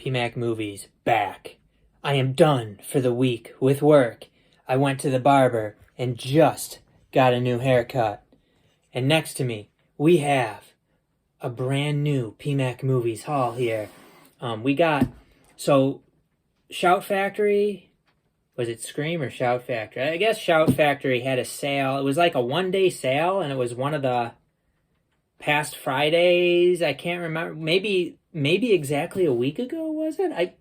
PMAC Movies back. I am done for the week with work. I went to the barber and just got a new haircut. And next to me, we have a brand new PMAC Movies haul here. Shout Factory, was it Scream or Shout Factory? I guess Shout Factory had a sale. It was like a one-day sale, and it was one of the past Fridays. I can't remember. Maybe exactly a week ago, was it?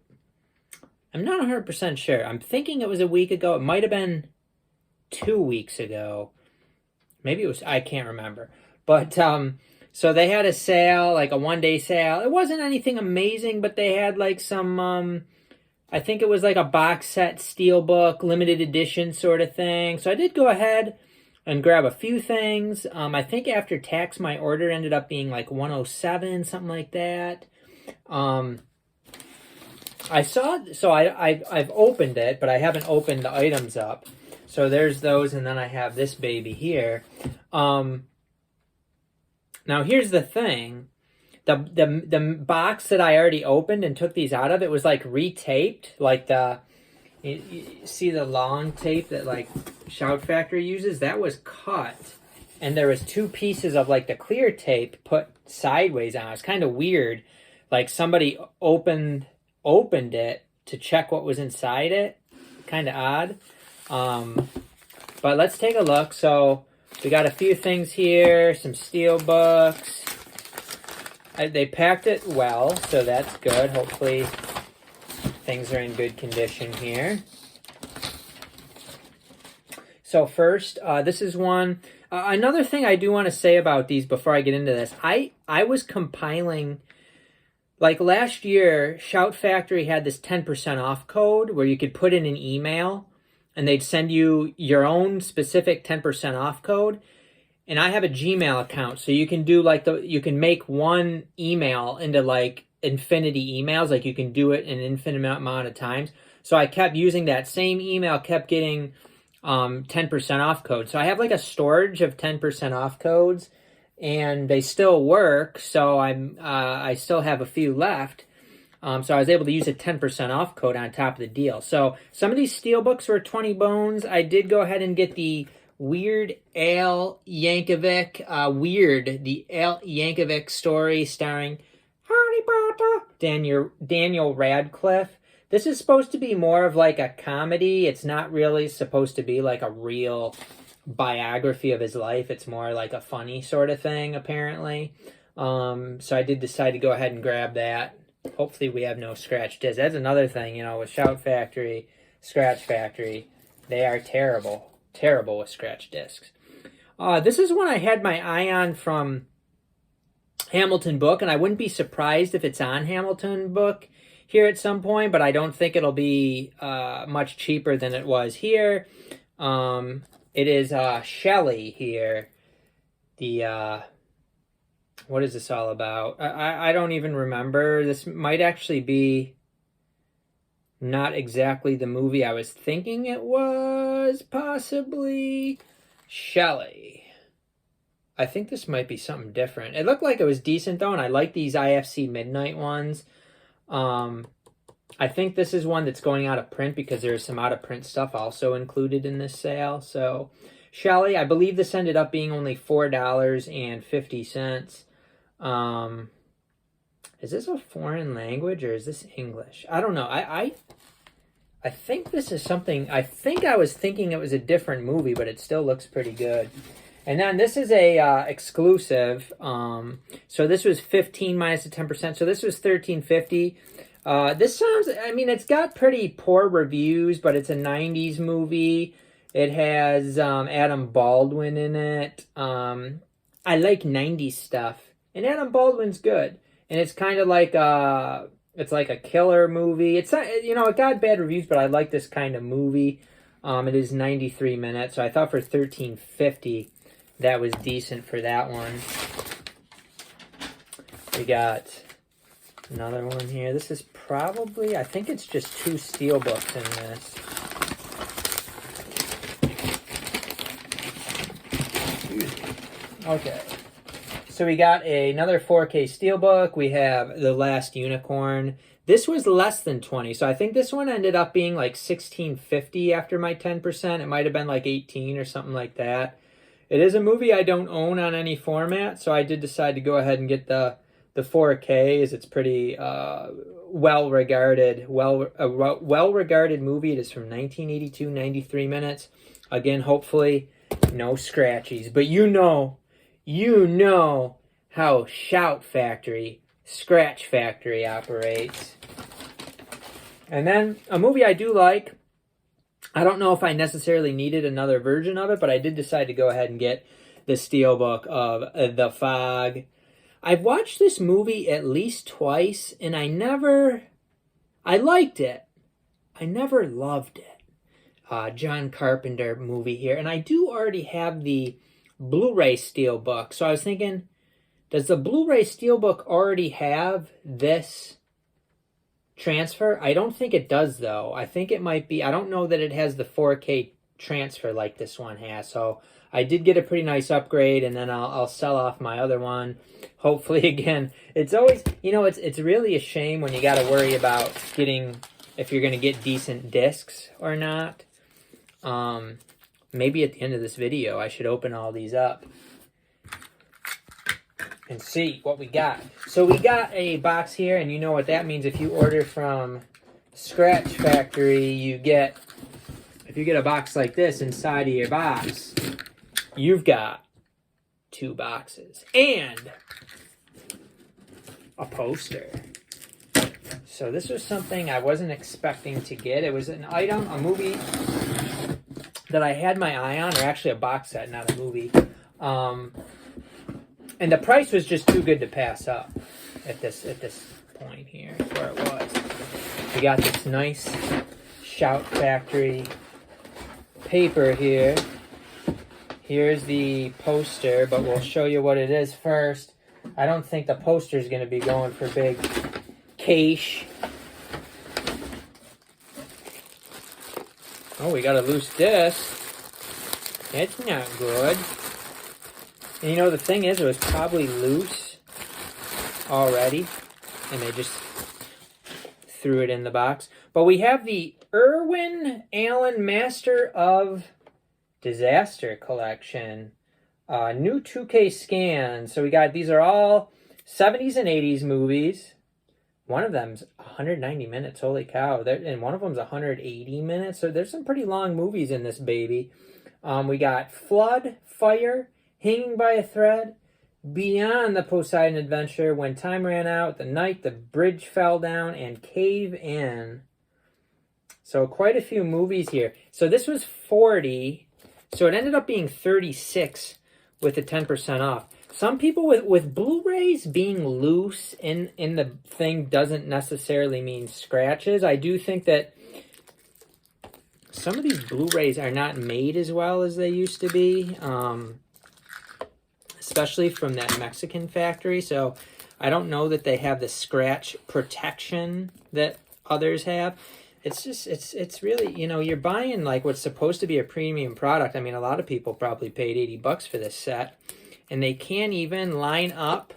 I'm not 100% sure. I'm thinking it was a week ago. It might have been 2 weeks ago. Maybe it was, I can't remember. But, so they had a sale, like a one-day sale. It wasn't anything amazing, but they had like some, I think it was like a box set steelbook, limited edition sort of thing. So I did go ahead and grab a few things. I think after tax, my order ended up being like 107, something like that. I've opened it, but I haven't opened the items up. So there's those, and then I have this baby here. Now here's the thing. The box that I already opened and took these out of, it was like retaped. Like you see the long tape that like Shout Factory uses? That was cut. And there was 2 pieces of like the clear tape put sideways on. It was kind of weird. Like somebody opened it to check what was inside it. Kind of odd. But let's take a look. So we got a few things here, some steel books. They packed it well, so that's good. Hopefully things are in good condition here. So first, this is one. Another thing I do want to say about these before I get into this, I was compiling, like last year, Shout Factory had this 10% off code where you could put in an email and they'd send you your own specific 10% off code. And I have a Gmail account, so you can do like you can make one email into like infinity emails, like you can do it an infinite amount of times. So I kept using that same email, kept getting 10% off codes. So I have like a storage of 10% off codes, and they still work. So I still have a few left. So I was able to use a 10% off code on top of the deal. So some of these steelbooks were 20 bones. I did go ahead and get the Weird Al Yankovic, the Al Yankovic story starring Harry Potter, Daniel Radcliffe. This is supposed to be more of like a comedy. It's not really supposed to be like a real biography of his life. It's more like a funny sort of thing, apparently. So I did decide to go ahead and grab that. Hopefully we have no scratch discs. That's another thing, with Shout Factory, Scratch Factory. They are terrible with scratch discs. This is one I had my eye on from Hamilton Book, and I wouldn't be surprised if it's on Hamilton Book here at some point, but I don't think it'll be much cheaper than it was here. It is Shelley here. What is this all about? I don't even remember. This might actually be not exactly the movie I was thinking it was, possibly. Shelley. I think this might be something different. It looked like it was decent, though, and I like these IFC Midnight ones. I think this is one that's going out of print because there's some out-of-print stuff also included in this sale. So, Shelley, I believe this ended up being only $4.50. Is this a foreign language or is this English? I don't know. I think this is something. I think I was thinking it was a different movie, but it still looks pretty good. And then this is a exclusive. So this was 15 minus the 10%. So this was $13.50. This sounds. I mean, it's got pretty poor reviews, but it's a '90s movie. It has Adam Baldwin in it. I like '90s stuff, and Adam Baldwin's good. And it's kind of like it's like a killer movie. It's not, it got bad reviews, but I like this kind of movie. It is 93 minutes, so I thought for $13.50 that was decent for that one. We got another one here. This is probably, I think it's just 2 steelbooks in this. Okay. So we got another 4K Steelbook. We have The Last Unicorn. This was less than 20, so I think this one ended up being like $16.50 after my 10%. It might have been like 18 or something like that. It is a movie I don't own on any format, so I did decide to go ahead and get the 4K, as it's pretty well-regarded movie. It is from 1982, 93 minutes. Again, hopefully no scratchies. But you know how Shout Factory, Scratch Factory operates. And then a movie I do like. I don't know if I necessarily needed another version of it, but I did decide to go ahead and get the Steelbook of The Fog. I've watched this movie at least twice, and I liked it. I never loved it. John Carpenter movie here. And I do already have the Blu-ray Steelbook. So I was thinking, does the Blu-ray Steelbook already have this transfer? I don't think it does, though. I think it might be, I don't know that it has the 4K transfer like this one has. So I did get a pretty nice upgrade, and then I'll sell off my other one. Hopefully, again, it's always, it's really a shame when you got to worry about getting, if you're going to get decent discs or not. Maybe at the end of this video, I should open all these up and see what we got. So we got a box here, and you know what that means. If you order from Scratch Factory, if you get a box like this inside of your box, you've got 2 boxes and a poster. So this was something I wasn't expecting to get. It was an item, a movie that I had my eye on, or actually a box set, not a movie. And the price was just too good to pass up at this point here, where it was. We got this nice Shout Factory paper here. Here's the poster, but we'll show you what it is first. I don't think the poster is going to be going for big cash. Oh, we got a loose disc. That's not good. And the thing is, it was probably loose already, and they just threw it in the box. But we have the Irwin Allen Master of Disaster collection. New 2K scans. So we got, these are all 70s and 80s movies. One of them's 190 minutes, holy cow. And one of them's 180 minutes. So there's some pretty long movies in this baby. We got Flood, Fire, Hanging by a Thread, Beyond the Poseidon Adventure, When Time Ran Out, The Night the Bridge Fell Down, and Cave In. So quite a few movies here. So this was 40. So it ended up being 36 with the 10% off. Some people with Blu-rays being loose in the thing doesn't necessarily mean scratches. I do think that some of these Blu-rays are not made as well as they used to be, especially from that Mexican factory. So I don't know that they have the scratch protection that others have. It's just, it's really, you're buying like what's supposed to be a premium product. I mean, a lot of people probably paid $80 for this set. And they can't even line up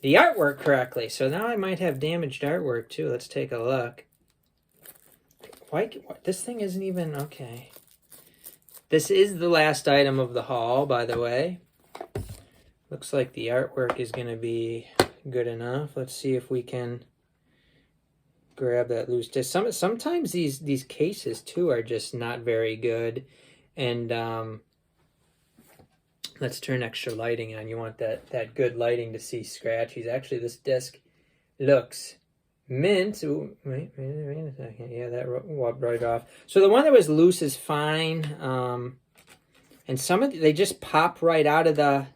the artwork correctly. So now I might have damaged artwork too. Let's take a look. Why, this thing isn't even, okay. This is the last item of the haul, by the way. Looks like the artwork is going to be good enough. Let's see if we can grab that loose disc. Sometimes these cases too are just not very good. And let's turn extra lighting on. You want that good lighting to see scratchies. Actually, this disc looks mint. Ooh, wait a second. Yeah, that rubbed right off. So the one that was loose is fine. And some of they just pop right out of the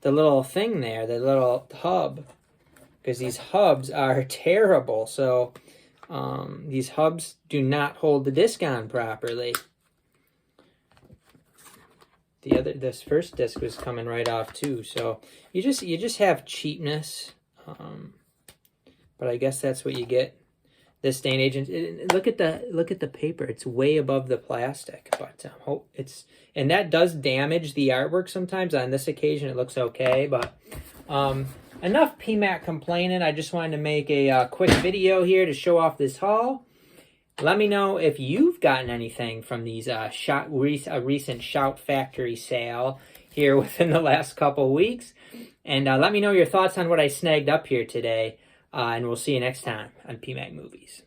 little thing there, the little hub, because these hubs are terrible. So these hubs do not hold the disc on properly. This first disc was coming right off too, so you just have cheapness, but I guess that's what you get this day and age. And look at the paper; it's way above the plastic. But and that does damage the artwork sometimes. On this occasion, it looks okay. But enough PMAC complaining. I just wanted to make a quick video here to show off this haul. Let me know if you've gotten anything from these recent Shout Factory sale here within the last couple weeks. And let me know your thoughts on what I snagged up here today. And we'll see you next time on PMAC Movies.